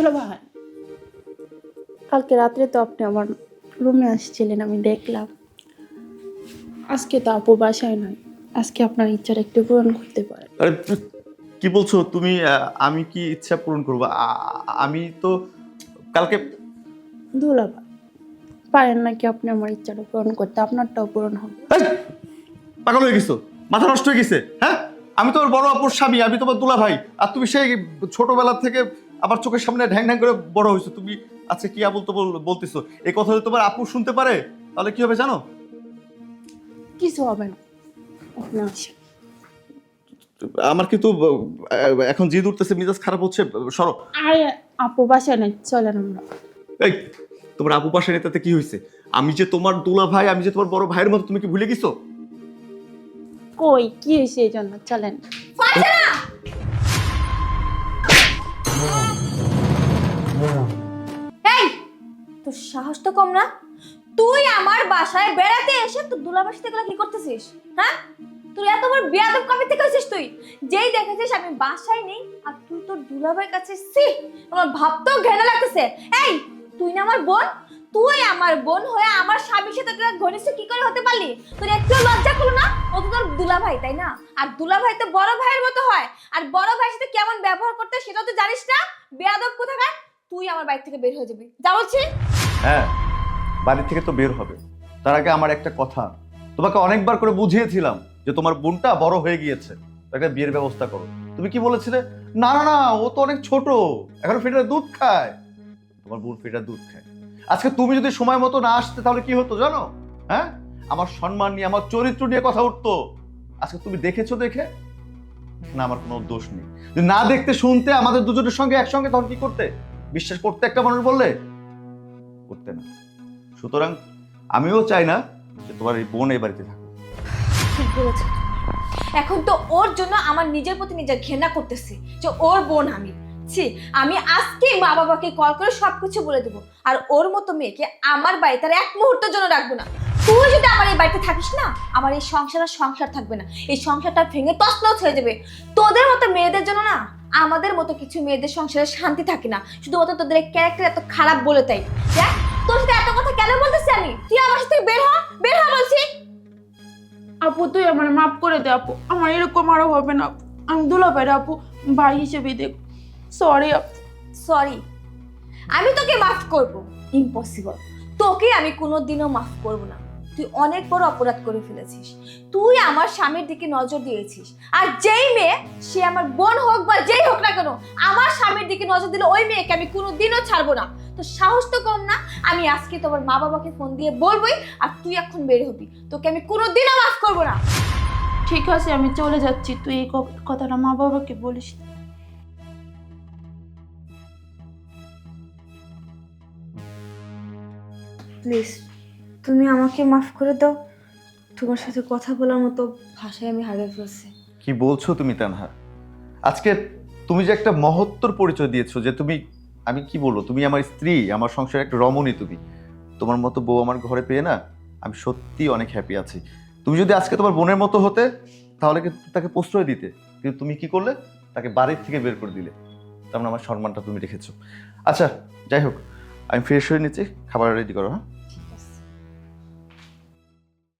দুলাভাই, কালকে রাত্রে তো আপনি আমার রুমে আসছিলেন, আমি দেখলাম। আজকে তো আপু বাসায় নাই, আজকে আপনার ইচ্ছাটা একটু পূরণ করতে পারেন। আরে কি বলছো তুমি? আমি কি ইচ্ছা পূরণ করবো? আমি তো কালকে দুলাভাই, পারেন নাকি আপনি আমার ইচ্ছাটা পূরণ করতে? আপনারটাও পূরণ হবে। এই, পাগল হয়ে গেছো? মাথা নষ্ট হয়ে গেছে? হ্যাঁ, আমি তোমার বড় আপুর স্বামী, আমি তোমার দুলা ভাই, আর তুমি সেই ছোটবেলা থেকে আবার চোখের সামনে ঢ্যাং ঢ্যাং করে বড় হয়েছো। তুমি আজকে কি আবল তো বলতেছো? এই কথা যদি তোমার আপু শুনতে পারে তাহলে কি হবে জানো? কিছু হবে না, আপনি আসেন। আমার কিন্তু এখন জিদ উঠতেছে, মিজাজ খারাপ হচ্ছে। সরো। আরে আপু বাসায় নাই, চলেন আমরা। এই, তোমার আপু পাশে নেতাতে কি হয়েছে? আমি যে তোমার দুলা ভাই, আমি যে তোমার বড় ভাইয়ের মতো, তুমি কি ভুলে গেছো? কই কি হয়েছে এই জন্য? চলেন। এই, তোর সাহস তো কম না? তুই আমার বাসায় বেড়াতে এসে তোর দুলাভাইয়ের সাথে এগুলো কি করতেছিস? হ্যাঁ, তুই এত বড় বেয়াদব কবে থেকে হয়েছিস তুই? যেই দেখেছিস আমি বাসায় নেই আর তুই তোর দুলাভাইয়ের কাছে সি, আমার ভাবতেও ঘৃণা লাগতেছে। এই, তুই না আমার বোন, তুই আমার বোন হয়ে আমার স্বামীর সাথে তোরা ঘনিষ্ঠ কি করে হতে পারলি? তোর একটু লজ্জা করলো না? ও তো তোর দুলাভাই, তাই না? আর দুলাভাই তো বড় ভাইয়ের মতো হয়, আর বড় ভাইয়ের সাথে কেমন ব্যবহার করতে সেটাও তো জানিস না। বেয়াদব কোথাকার! তুই আমার বাড়ি থেকে বের হয়ে যাবি, যা বলছি। হ্যাঁ, বাড়ি থেকে তো বের হবে। তার আগে আমার একটা কথা, তোমাকে অনেকবার করে বুঝিয়েছিলাম যে তোমার বোনটা বড় হয়ে গিয়েছে, তাকে বিয়ের ব্যবস্থা করো। তুমি কি বলেছিলে? না না না, ও তো অনেক ছোট, এখন ফিটার দুধ খায়। তোমার বোন ফিটার দুধ খায়। আজকে তুমি যদি সময় মতো না আসতে তাহলে কি হতো জানো? হ্যাঁ, আমার সম্মান নিয়ে, আমার চরিত্র নিয়ে কথা উঠতো। আজকে তুমি দেখেছো দেখে না, আমার কোনো দোষ নেই। যদি না দেখতে শুনতে আমাদের দুজনের সঙ্গে একসঙ্গে, তখন কি করতে? বিশ্বাস করতে একটা মানুষ বললে? করতে না। সুতরাং আমিও চাই না যে তোমার এই বোন এই বাড়িতে থাকে। ঠিক বলেছ। এখন তো ওর জন্য আমার নিজের প্রতি নিজের ঘৃণা করতেছি যে ওর বোন আমি। ছি, আমি আজকেই মা বাবাকে কল করে সবকিছু বলে দেবো, আর ওর মতো মেয়েকে আমার বাড়িতে আর এক মুহূর্তের জন্য রাখবো না। তুই যদি আমার এই বাড়িতে থাকিস না, আমার এই সংসার আর সংসার থাকবে না, এই সংসারটা ভেঙে তছনছ হয়ে যাবে। তোদের মতো মেয়েদের জন্য না, আমাদের মতো কিছু মেয়েদের সংসারে শান্তি থাকে না, শুধুমাত্র তোদের ক্যারেক্টার এত খারাপ বলে তাই। দেখ, তোর সাথে এত কথা কেন বলতেছি আমি? তুই আমার সাথে বের হ, বের হ বলছি। আপু তুই আমার মাফ করে দে আপু, আমার এরকম আরো হবে না। আমি দুলাভাইয়ের আপু ভাই হিসেবে দেখ। সরি আপু। সরি? আমি তোকে মাফ করব? ইম্পসিবল। তোকে আমি কোনোদিনও মাফ করব না। তুই অনেক বড় অপরাধ করে ফেলেছিস। তুই আমার স্বামীর দিকে নজর দিয়েছিস, আর যেই মেয়ে, সে আমার বোন হোক বা যেই হোক না কেন, আমার স্বামীর দিকে নজর দিলে ওই মেয়েকে আমি কোনোদিনও ছাড়বো না। তো সাহস তো কম না? আমি আজকে তোমার মা বাবাকে ফোন দিয়ে বলবোই, আর তুই এখন বের হবি। তোকে আমি কোনোদিনও মাফ করব না। ঠিক আছে, আমি চলে যাচ্ছি, তুই এই কথাটা মা বাবাকে বলিস না। প্লিজ, তুমি আমাকে মাফ করে দাও। তোমার সাথে কথা বলার মতো ভাষায় আমি হারিয়ে ফেলছি। কি বলছো তুমি তানহা? আজকে তুমি যে একটা মহত্তর পরিচয় দিয়েছো, যে তুমি, আমি কি বলবো, তুমি আমার স্ত্রী, আমার সংসারের একটা রমণী। তুমি, তোমার মতো বউ আমার ঘরে পেয়ে না আমি সত্যি অনেক হ্যাপি আছি। তুমি যদি আজকে তোমার বোনের মতো হতে তাহলে কিন্তু তাকে প্রশ্রয় দিতে, কিন্তু তুমি কি করলে? তাকে বাড়ির থেকে বের করে দিলে। তার মানে আমার সম্মানটা তুমি রেখেছো। আচ্ছা, যাই হোক, আমি ফ্রেশ হয়ে নিচ্ছি, খাবার রেডি করো। হ্যাঁ।